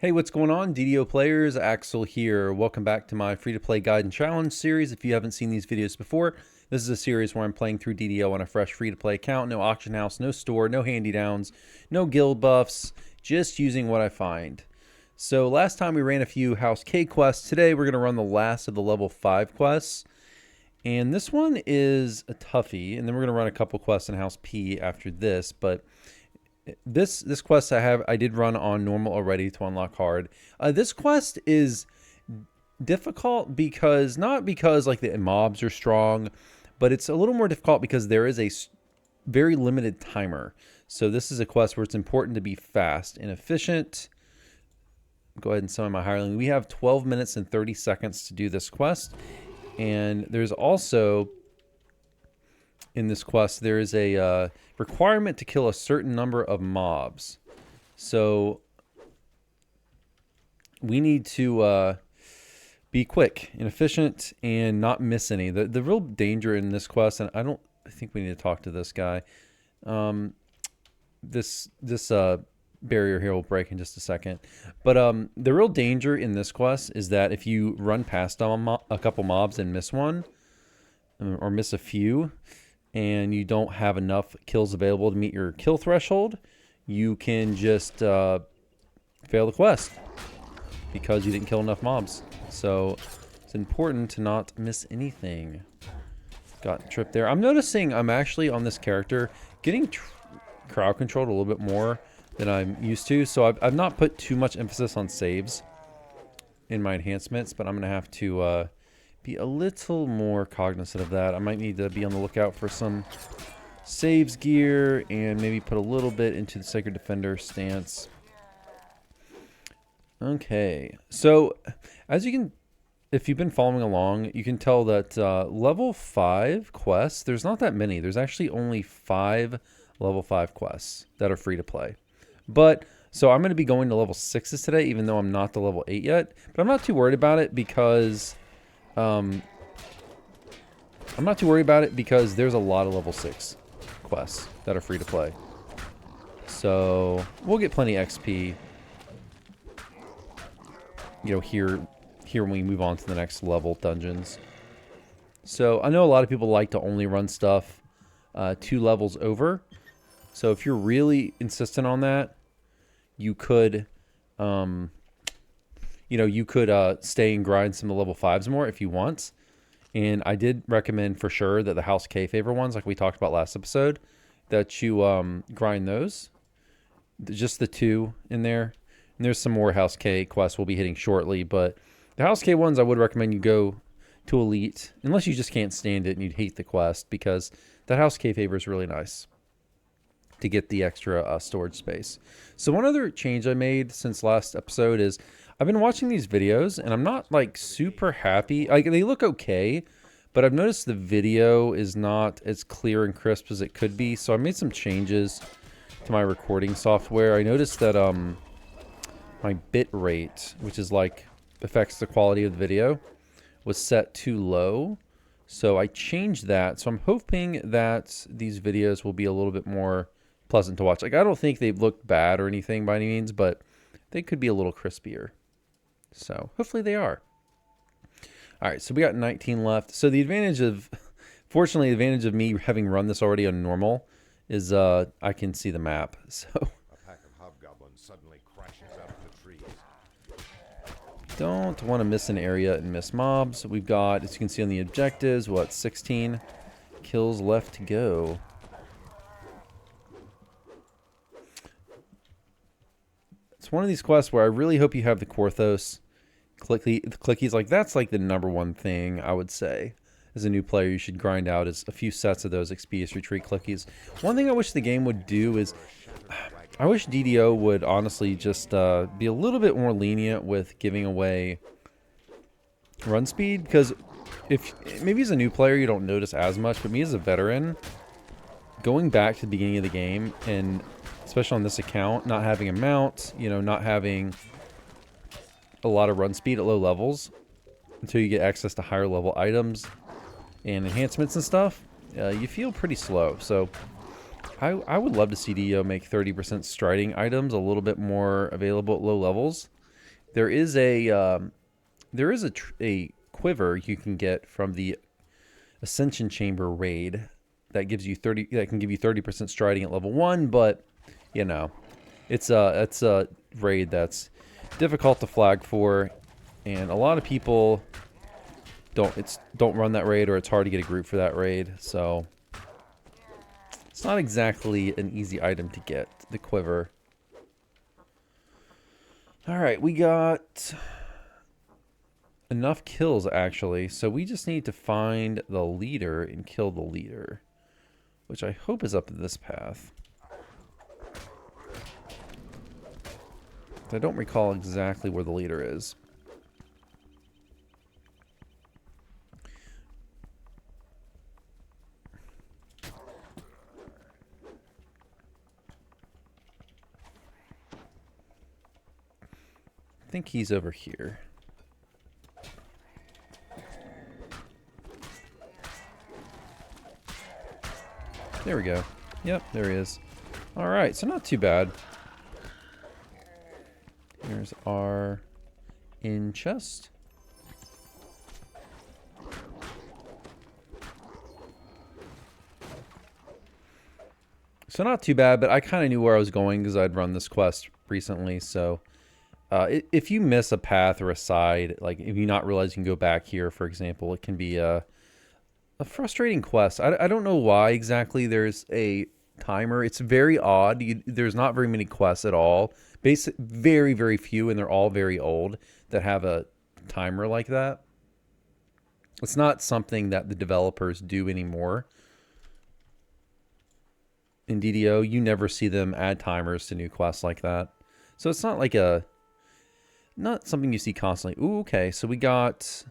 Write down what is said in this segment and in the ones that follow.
Hey, what's going on, DDO players? Axel here. Welcome back to my free-to-play guide and challenge series. If you haven't seen these videos before, this is a series where I'm playing through DDO on a fresh free-to-play account. No auction house, no store, no handy-downs, no guild buffs, just using what I find. So last time we ran a few House K quests. Today we're going to run the last of the level 5 quests. And this one is a toughie, and then we're going to run a couple quests in House P after this, but this quest I did run on normal already to unlock hard. This quest is difficult because not because like the mobs are strong, but it's a little more difficult because there is a very limited timer. So this is a quest where it's important to be fast and efficient. Go ahead and summon my hireling. We have 12 minutes and 30 seconds to do this quest, and there's also in this quest there is a requirement to kill a certain number of mobs. So we need to be quick and efficient and not miss any. The real danger in this quest, and I think we need to talk to this guy. This barrier here will break in just a second. But the real danger in this quest is that if you run past a couple mobs and miss one, or miss a few, and you don't have enough kills available to meet your kill threshold, you can just fail the quest because you didn't kill enough mobs. So it's important to not miss anything. Got tripped there. I'm noticing I'm actually on this character getting crowd controlled a little bit more than I'm used to. So I've not put too much emphasis on saves in my enhancements, but I'm going to have to be a little more cognizant of that. I might need to be on the lookout for some saves gear and maybe put a little bit into the Sacred Defender stance. Okay, so as you can, if you've been following along, you can tell that level 5 quests, there's not that many. There's actually only 5 level 5 quests that are free to play. But so I'm going to be going to level 6s today, even though I'm not to level 8 yet. But I'm not too worried about it because there's a lot of level 6 quests that are free to play. So we'll get plenty of XP, you know, here when we move on to the next level dungeons. So I know a lot of people like to only run stuff 2 levels over. So if you're really insistent on that, you could stay and grind some of the level 5s more if you want. And I did recommend for sure that the House K favor ones, like we talked about last episode, that you grind those. Just the 2 in there. And there's some more House K quests we'll be hitting shortly. But the House K ones, I would recommend you go to Elite, unless you just can't stand it and you'd hate the quest, because that House K favor is really nice to get the extra storage space. So one other change I made since last episode is I've been watching these videos and I'm not like super happy. Like, they look okay, but I've noticed the video is not as clear and crisp as it could be. So I made some changes to my recording software. I noticed that my bit rate, which is like affects the quality of the video, was set too low. So I changed that. So I'm hoping that these videos will be a little bit more pleasant to watch. Like, I don't think they look bad or anything by any means, but they could be a little crispier. So hopefully they are. All right, so we got 19 left. So the advantage of, fortunately, the advantage of me having run this already on normal is I can see the map. So A pack of hobgoblins suddenly crashes out of the trees. don't want to miss an area and miss mobs. We've got, as you can see on the objectives, what, 16 kills left to go. It's one of these quests where I really hope you have the Korthos clickies. Like, that's like the #1 thing I would say as a new player you should grind out, is a few sets of those Expeditious Retreat clickies. One thing I wish the game would do is, I wish DDO would honestly just be a little bit more lenient with giving away run speed, because if maybe as a new player you don't notice as much, but me as a veteran, going back to the beginning of the game, and especially on this account, not having a mount, you know, not having a lot of run speed at low levels until you get access to higher level items and enhancements and stuff, you feel pretty slow. So I would love to see DDO make 30% striding items a little bit more available at low levels. There is a quiver you can get from the Ascension Chamber raid that gives you 30. That can give you 30% striding at level 1, but you know, it's a raid that's difficult to flag for, and a lot of people don't run that raid, or it's hard to get a group for that raid. So it's not exactly an easy item to get, the quiver. All right, we got enough kills, actually, so we just need to find the leader and kill the leader, which I hope is up this path. I don't recall exactly where the leader is. I think he's over here. There we go. Yep, there he is. Alright, so not too bad. Here's our in chest. So not too bad, but I kind of knew where I was going because I'd run this quest recently. So if you miss a path or a side, like if you not realize you can go back here, for example, it can be a frustrating quest. I don't know why exactly there's a timer. It's very odd. There's not very many quests at all. Very, very few, and they're all very old that have a timer like that. It's not something that the developers do anymore. In DDO, you never see them add timers to new quests like that. So it's not like not something you see constantly. Ooh, okay, so we got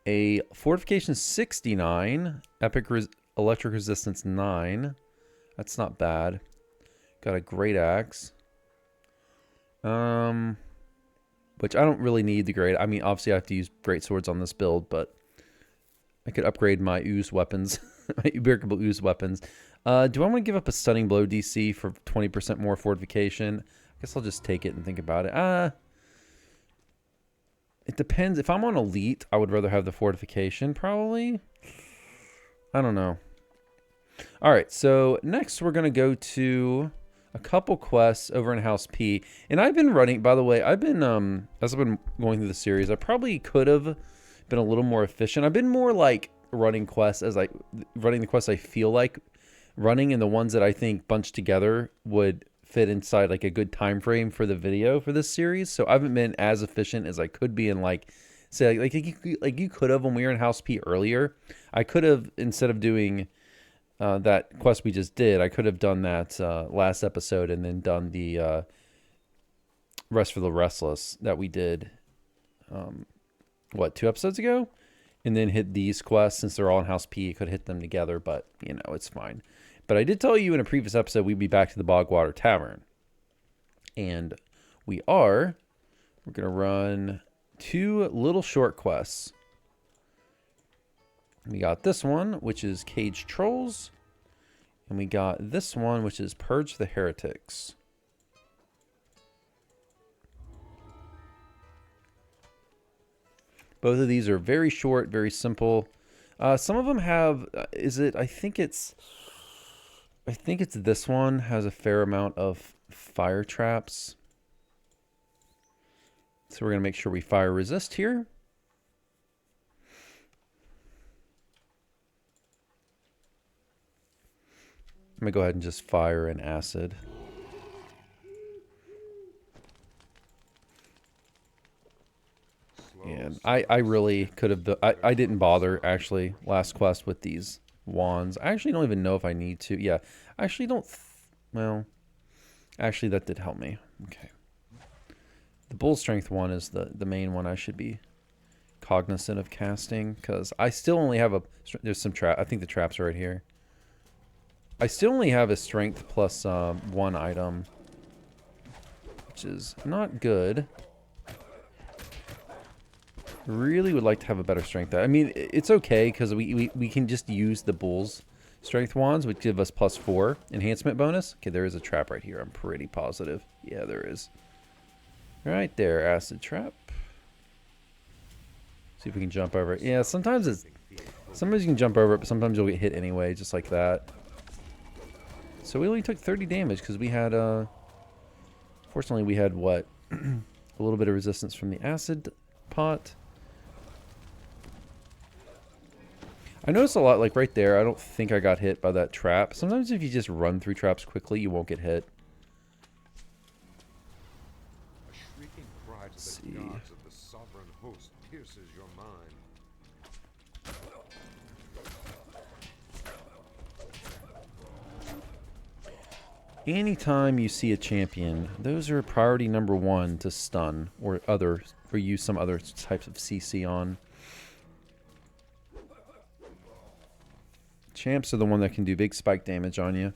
a Fortification 69, Electric Resistance 9. That's not bad. Got a Great Axe. Which I don't really need the Great. I mean, obviously I have to use Great Swords on this build, but I could upgrade my ooze weapons. My unbreakable ooze weapons. Do I want to give up a Stunning Blow DC for 20% more fortification? I guess I'll just take it and think about it. It depends. If I'm on Elite, I would rather have the fortification, probably. I don't know. All right, so next we're going to go to a couple quests over in House P. And I've been running, by the way, as I've been going through the series, I probably could have been a little more efficient. I've been more like running the quests I feel like running, and the ones that I think bunched together would fit inside like a good time frame for the video for this series. So I haven't been as efficient as I could be in, like, say, like you could have when we were in House P earlier. I could have, instead of doing that quest we just did, I could have done that last episode and then done the Rest for the Restless that we did 2 episodes ago, and then hit these quests. Since they're all in House P, I could hit them together, but you know, it's fine. But I did tell you in a previous episode we'd be back to the Bogwater Tavern. And we're going to run 2 little short quests. We got this one, which is Cage Trolls. And we got this one, which is Purge the Heretics. Both of these are very short, very simple. Some of them have, I think it's this one has a fair amount of fire traps. So we're going to make sure we fire resist here. I'm going to go ahead and just fire an acid. And I really could have, I didn't bother actually last quest with these wands. I actually don't even know if I need to. Yeah, I actually don't. Well, actually that did help me. Okay. The bull strength one is the main one I should be cognizant of casting, because I still only have there's some trap. I think the trap's right here. I still only have a strength plus 1 item, which is not good. Really would like to have a better strength. I mean, it's okay because we can just use the bull's strength wands, which give us +4 enhancement bonus. Okay, there is a trap right here. I'm pretty positive. Yeah, there is. Right there, acid trap. See if we can jump over it. Yeah, sometimes you can jump over it, but sometimes you'll get hit anyway, just like that. So we only took 30 damage because we had, fortunately we had what? A little bit of resistance from the acid pot. I noticed a lot, like right there, I don't think I got hit by that trap. Sometimes if you just run through traps quickly, you won't get hit. A shrieking cry to the gods of the sovereign host pierces your mind. Anytime you see a champion, those are priority number 1 to stun or use some other types of CC on. Champs are the one that can do big spike damage on you.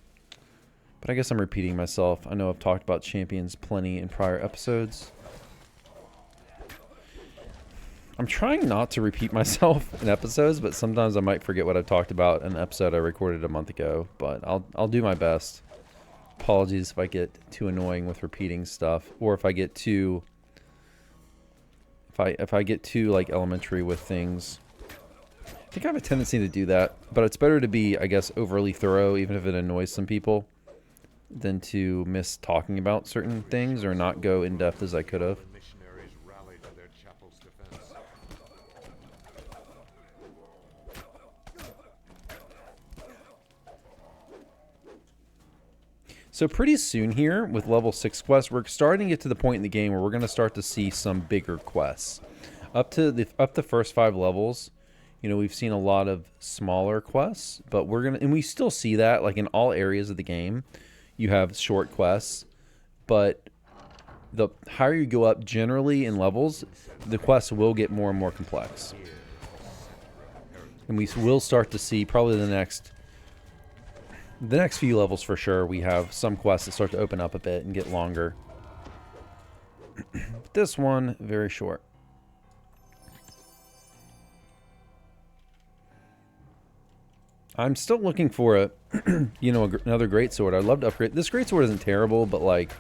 But I guess I'm repeating myself. I know I've talked about champions plenty in prior episodes. I'm trying not to repeat myself in episodes, but sometimes I might forget what I talked about in an episode I recorded a month ago. But I'll do my best. Apologies if I get too annoying with repeating stuff, or if I get too if I get too like elementary with things. I think I have a tendency to do that, but it's better to be, I guess, overly thorough, even if it annoys some people, than to miss talking about certain things or not go in depth as I could have. Missionaries rallied to their chapel's defense. So pretty soon here, with level 6 quests, we're starting to get to the point in the game where we're going to start to see some bigger quests. Up the first 5 levels, you know, we've seen a lot of smaller quests, but and we still see that, like in all areas of the game, you have short quests, but the higher you go up generally in levels, the quests will get more and more complex. And we will start to see probably the next few levels for sure, we have some quests that start to open up a bit and get longer. This one, very short. I'm still looking for a, you know, another greatsword. I'd love to upgrade. This greatsword isn't terrible, but like,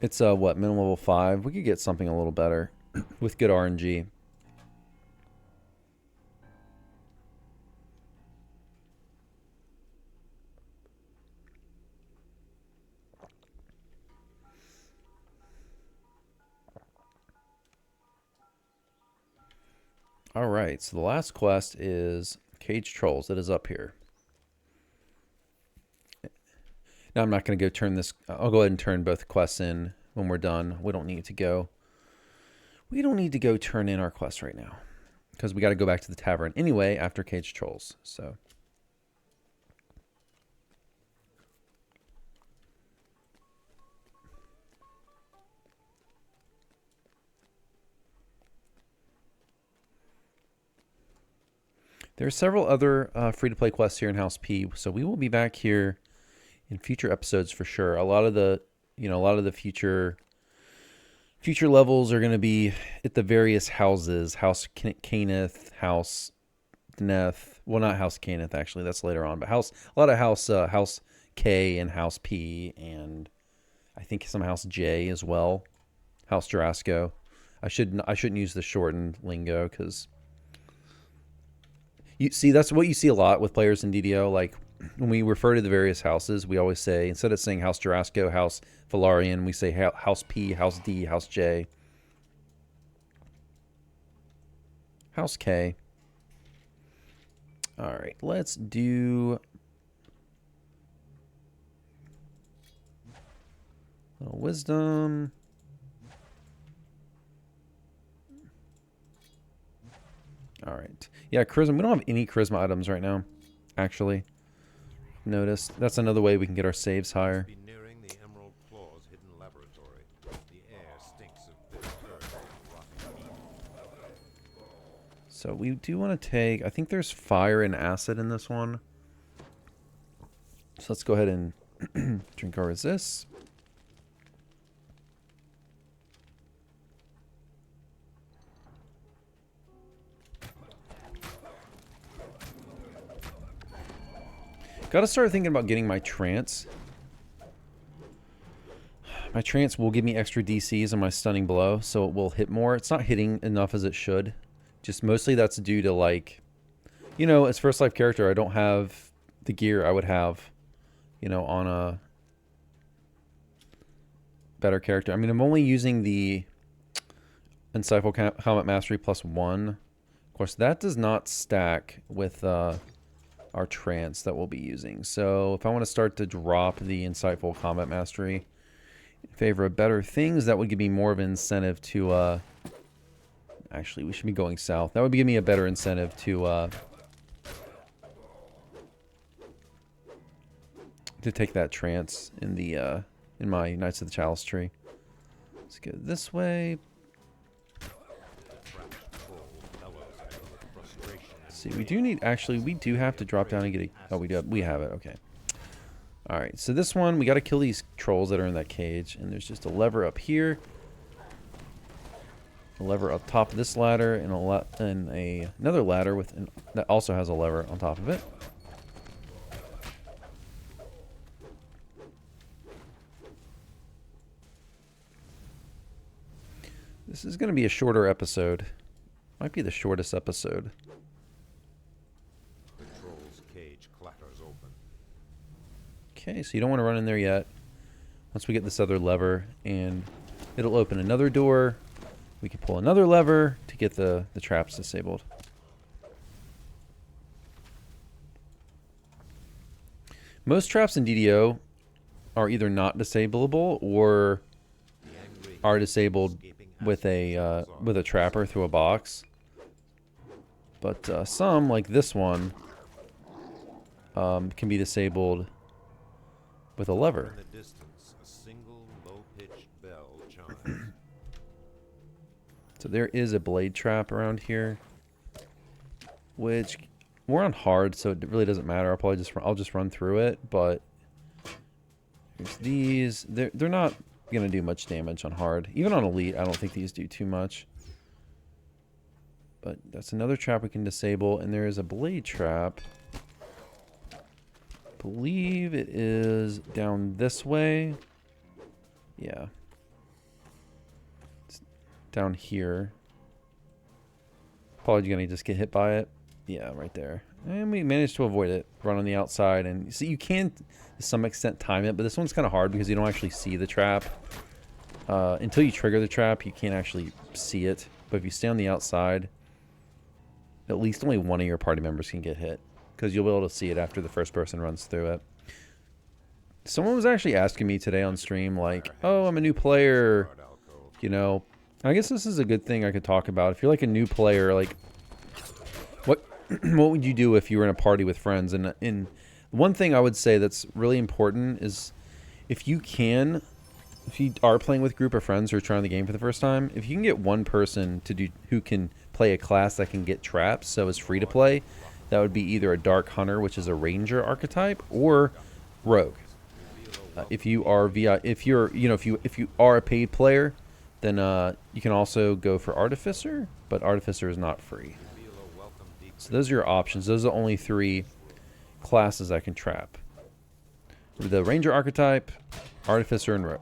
it's what, minimum level 5. We could get something a little better with good RNG. All right, so the last quest is Cage Trolls. It is up here. Now I'm not going to go turn this. I'll go ahead and turn both quests in when we're done. We don't need to go. We don't need to go turn in our quest right now because we got to go back to the tavern anyway after Cage Trolls. So. There are several other free-to-play quests here in House P, so we will be back here in future episodes for sure. A lot of the, future levels are going to be at the various houses. House Caneth, House Neth. Well, not House Caneth actually. That's later on, but a lot of House K and House P, and I think some House J as well. House Jarasco. I shouldn't use the shortened lingo because. You see, that's what you see a lot with players in DDO. Like, when we refer to the various houses, we always say, instead of saying House Jarasco, House Valarian, we say House P, House D, House J. House K. All right, let's do a little wisdom. All right. Yeah, charisma. We don't have any charisma items right now, actually. Notice that's another way we can get our saves higher. Be nearing the Emerald Claw's hidden laboratory. The air stinks of bitter dirt and rotten meat. So we do want to take. I think there's fire and acid in this one. So let's go ahead and drink our resist. Got to start thinking about getting my trance. My trance will give me extra DCs on my stunning blow, so it will hit more. It's not hitting enough as it should. Just mostly that's due to, like, you know, as first life character, I don't have the gear I would have, you know, on a better character. I mean, I'm only using the Insightful Combat Mastery +1. Of course, that does not stack with our trance that we'll be using. So if I want to start to drop the Insightful Combat Mastery in favor of better things, that would give me more of an incentive to actually, we should be going south. That would give me a better incentive to take that trance in the in my Knights of the Chalice tree. Let's go this way. Let's see, we do need, actually, we do have to drop down and get a, oh, we have it, okay. Alright, so this one, we got to kill these trolls that are in that cage, and there's just a lever up here, a lever up top of this ladder, and another ladder with that also has a lever on top of it. This is going to be a shorter episode. Might be the shortest episode. The troll's cage clatters open. Okay, so you don't want to run in there yet. Once we get this other lever, and it'll open another door. We can pull another lever to get the traps disabled. Most traps in DDO are either not disableable or are disabled with a trapper through a box. But some, like this one, can be disabled with a lever. In the distance, a single low-pitched bell chimes. So there is a blade trap around here, which we're on hard, so it really doesn't matter. I'll just run through it. But there's these. They're not gonna do much damage on hard. Even on elite, I don't think these do too much. But that's another trap we can disable, and there is a blade trap. I believe it is down this way. Yeah. It's down here. Probably gonna just get hit by it. Yeah, right there. And we managed to avoid it. Run on the outside, and see, you can to some extent time it, but this one's kind of hard because you don't actually see the trap. Until you trigger the trap, you can't actually see it. But if you stay on the outside, at least only one of your party members can get hit, because you'll be able to see it after the first person runs through it. Someone was actually asking me today on stream, like, oh, I'm a new player, you know. I guess this is a good thing I could talk about. If you're like a new player, like, what would you do if you were in a party with friends? And one thing I would say that's really important is if you are playing with a group of friends who are trying the game for the first time, if you can get one person who can play a class that can get traps, so it's free to play, that would be either a Dark Hunter, which is a Ranger archetype, or Rogue. If you are if you are a paid player, then you can also go for Artificer, but Artificer is not free. So those are your options. Those are the only 3 classes I can trap: the Ranger archetype, Artificer, and Rogue.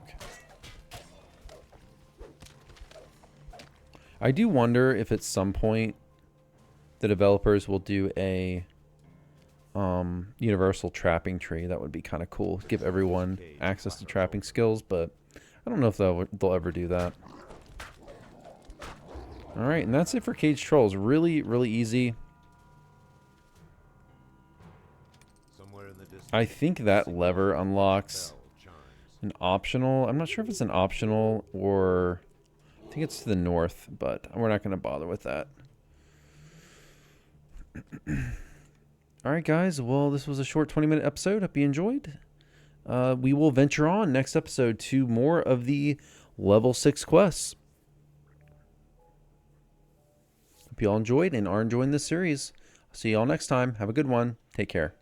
I do wonder if at some point the developers will do a universal trapping tree. That would be kind of cool. Give everyone access to trapping skills, but I don't know if they'll ever do that. Alright, and that's it for Cage Trolls. Really, really easy. I think that lever unlocks an optional. I'm not sure if it's an optional or... I think it's to the north, but we're not going to bother with that. Alright guys, well this was a short 20-minute episode. Hope you enjoyed. We will venture on next episode to more of the level 6 quests. Hope you all enjoyed and are enjoying this series. I'll see you all next time. Have a good one. Take care.